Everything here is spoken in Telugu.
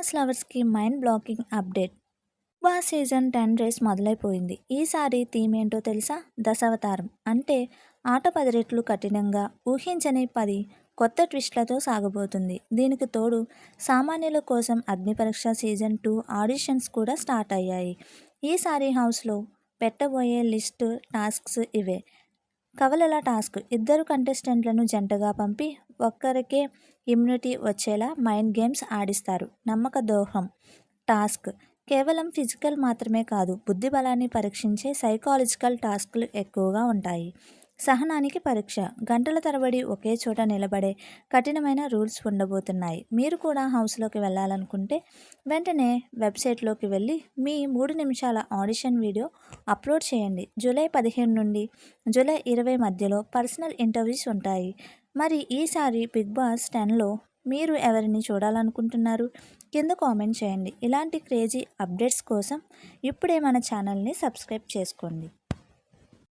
బాస్ లవర్స్‌కి mind blocking update. 'Boss' season 10 race మొదలైపోయింది. ఈసారి థీమ్ ఏంటో తెలుసా? దశావతారం. అంటే ఆట 10 రెట్లు కఠినంగా, ఊహించని 10 కొత్త ట్విస్ట్‌లతో సాగబోతుంది. దీనికి తోడు సామాన్యుల కోసం అగ్నిపరీక్ష సీజన్ 2 ఆడిషన్స్ కూడా స్టార్ట్ అయ్యాయి. ఈసారి హౌస్‌లో పెట్టబోయే లిస్ట్ టాస్క్స్ ఇవే. కవలల టాస్క్. ఇద్దరు కంటెస్టెంట్లను జంటగా పంపి ఒక్కరికే ఇమ్యూనిటీ వచ్చేలా మైండ్ గేమ్స్ ఆడిస్తారు. నమ్మక ద్రోహం టాస్క్. కేవలం ఫిజికల్ మాత్రమే కాదు, బుద్ధి బలాన్ని పరీక్షించే సైకాలజికల్ టాస్క్లు ఎక్కువగా ఉంటాయి. సహనానికి పరీక్ష. గంటల తరబడి ఒకే చోట నిలబడే కఠినమైన రూల్స్ ఉండబోతున్నాయి. మీరు కూడా హౌస్లోకి వెళ్ళాలనుకుంటే వెంటనే వెబ్సైట్లోకి వెళ్ళి మీ 3 నిమిషాల ఆడిషన్ వీడియో అప్లోడ్ చేయండి. జూలై 15 నుండి జూలై 20 మధ్యలో పర్సనల్ ఇంటర్వ్యూస్ ఉంటాయి. మరి ఈసారి బిగ్ బాస్ 10లో మీరు ఎవరిని చూడాలనుకుంటున్నారు? కింద కామెంట్ చేయండి. ఇలాంటి క్రేజీ అప్డేట్స్ కోసం ఇప్పుడే మన ఛానల్ని సబ్స్క్రైబ్ చేసుకోండి.